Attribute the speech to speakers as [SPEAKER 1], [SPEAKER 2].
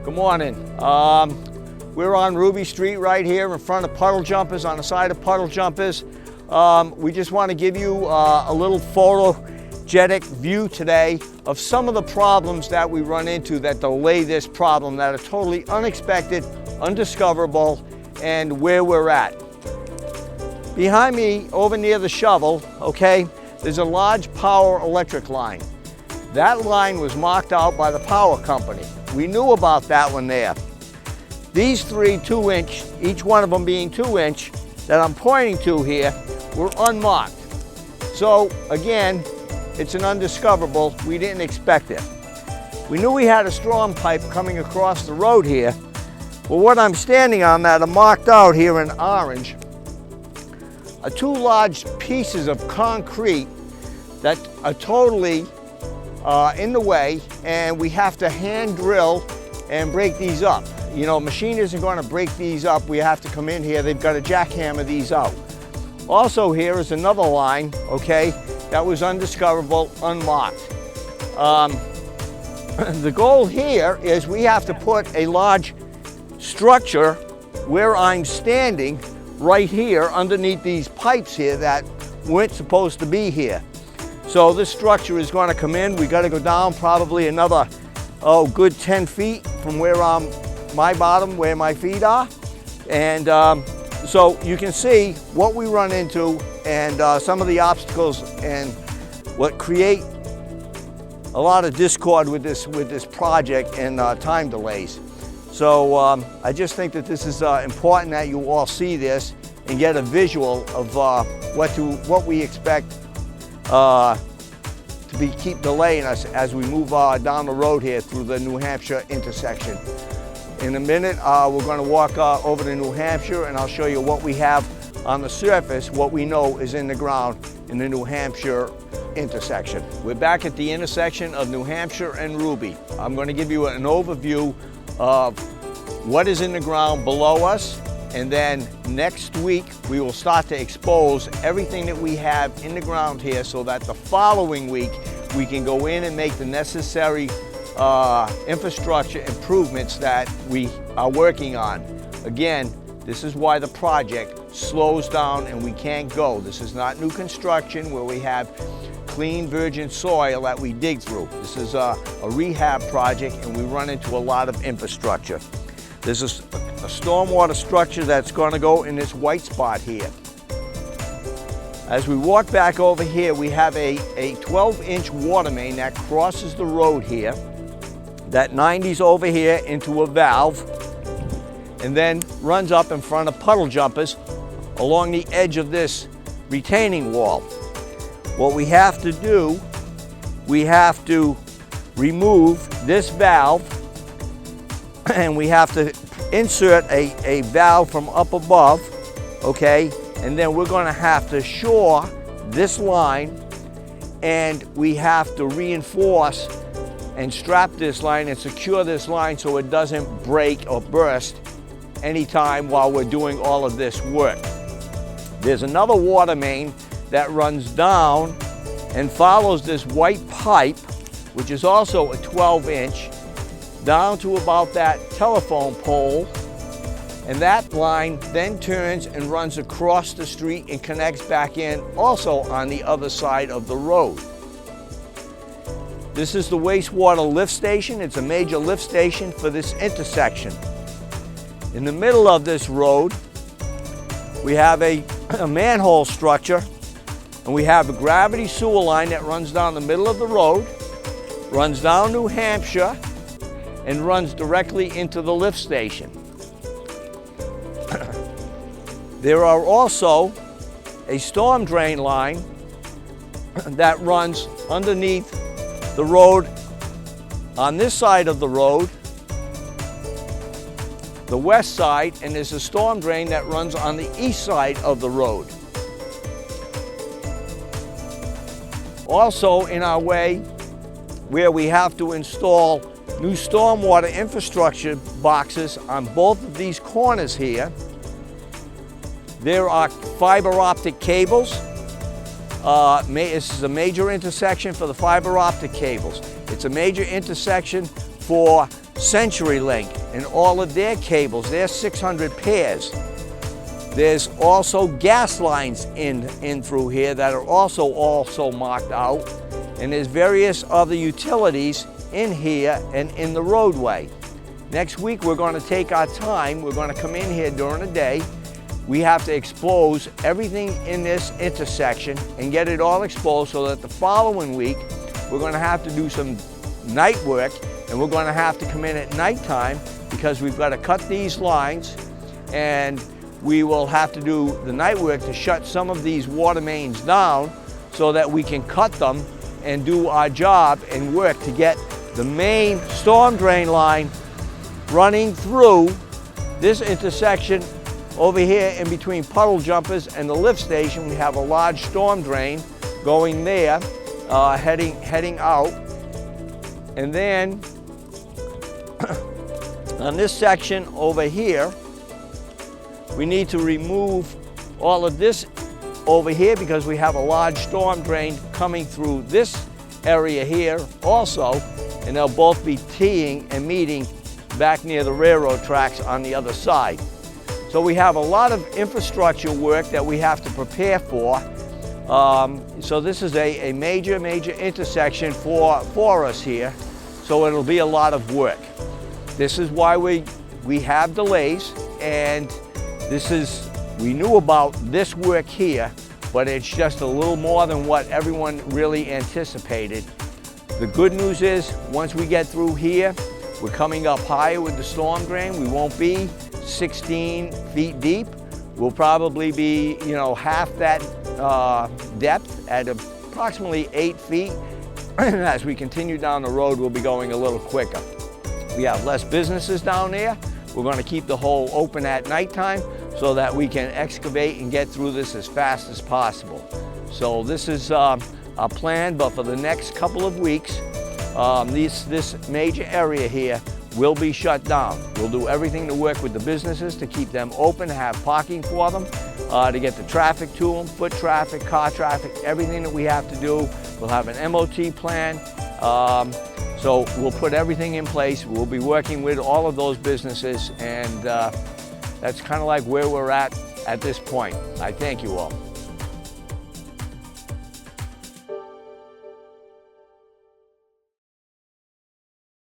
[SPEAKER 1] Good morning. We're on Ruby Street right here in front of Puddle Jumpers, on the side of Puddle Jumpers. We just want to give you a little photogenic view today of some of the problems that we run into that delay this problem, that are totally unexpected, undiscoverable, and where we're at. Behind me, over near the shovel, okay, there's a large power electric line. That line was marked out by the power company. We knew about that one there. These three 2-inch, each one of them being 2-inch, that I'm pointing to here, were unmarked. So again, it's an undiscoverable. We didn't expect it. We knew we had a storm pipe coming across the road here. Well, what I'm standing on that are marked out here in orange are two large pieces of concrete that are totally in the way, and we have to hand drill and break these up. You know, a machine isn't going to break these up. We have to come in here. They've got to jackhammer these out. Also, here is another line, okay, that was undiscoverable, unmarked. The goal here is we have to put a large structure where I'm standing right here underneath these pipes here that weren't supposed to be here. So this structure is going to come in. We got to go down probably another, good 10 feet from where my bottom, where my feet are. And so you can see what we run into and some of the obstacles and what create a lot of discord with this project and time delays. So I just think that this is important that you all see this and get a visual of what we expect to keep delaying us as we move down the road here through the New Hampshire intersection. In a minute, we're going to walk over to New Hampshire, and I'll show you what we have on the surface, what we know is in the ground in the New Hampshire intersection. We're back at the intersection of New Hampshire and Ruby. I'm going to give you an overview of what is in the ground below us, and then next week we will start to expose everything that we have in the ground here so that the following week we can go in and make the necessary infrastructure improvements that we are working on. Again, this is why the project slows down and we can't go. This is not new construction where we have clean virgin soil that we dig through. This is a rehab project, and we run into a lot of infrastructure. There's a stormwater structure that's going to go in this white spot here. As we walk back over here, we have a 12-inch water main that crosses the road here, that 90s over here into a valve, and then runs up in front of Puddle Jumpers along the edge of this retaining wall. What we have to do, we have to remove this valve, and we have to insert a valve from up above, okay? And then we're going to have to shore this line, and we have to reinforce and strap this line and secure this line so it doesn't break or burst anytime while we're doing all of this work. There's another water main that runs down and follows this white pipe, which is also a 12-inch, down to about that telephone pole, and that line then turns and runs across the street and connects back in also on the other side of the road. This is the wastewater lift station. It's a major lift station for this intersection. In the middle of this road, we have a manhole structure, and we have a gravity sewer line that runs down the middle of the road, runs down New Hampshire, and runs directly into the lift station. There are also a storm drain line that runs underneath the road on this side of the road, the west side, and there's a storm drain that runs on the east side of the road. Also in our way, where we have to install new stormwater infrastructure boxes on both of these corners here. There are fiber optic cables. This is a major intersection for the fiber optic cables. It's a major intersection for CenturyLink and all of their cables. There's 600 pairs. There's also gas lines in through here that are also marked out. And there's various other utilities in here and in the roadway. Next week we're going to take our time. We're going to come in here during the day. We have to expose everything in this intersection and get it all exposed so that the following week we're going to have to do some night work, and we're going to have to come in at nighttime because we've got to cut these lines, and we will have to do the night work to shut some of these water mains down so that we can cut them and do our job and work to get the main storm drain line running through this intersection over here in between puddle jumpers and the lift station. We have a large storm drain going there, heading out. And then on this section over here, we need to remove all of this over here because we have a large storm drain coming through this area here also, and they'll both be teeing and meeting back near the railroad tracks on the other side. So we have a lot of infrastructure work that we have to prepare for. So this is a major intersection for us here. So it'll be a lot of work. This is why we have delays, and we knew about this work here, but it's just a little more than what everyone really anticipated. The good news is, once we get through here, we're coming up higher with the storm drain. We won't be 16 feet deep. We'll probably be, half that depth at approximately 8 feet. As we continue down the road, we'll be going a little quicker. We have less businesses down there. We're going to keep the hole open at nighttime so that we can excavate and get through this as fast as possible. So this is our plan, but for the next couple of weeks, this major area here will be shut down. We'll do everything to work with the businesses to keep them open, have parking for them, to get the traffic to them, foot traffic, car traffic, everything that we have to do. We'll have an MOT plan. So we'll put everything in place. We'll be working with all of those businesses, and that's kind of like where we're at this point. I thank you all.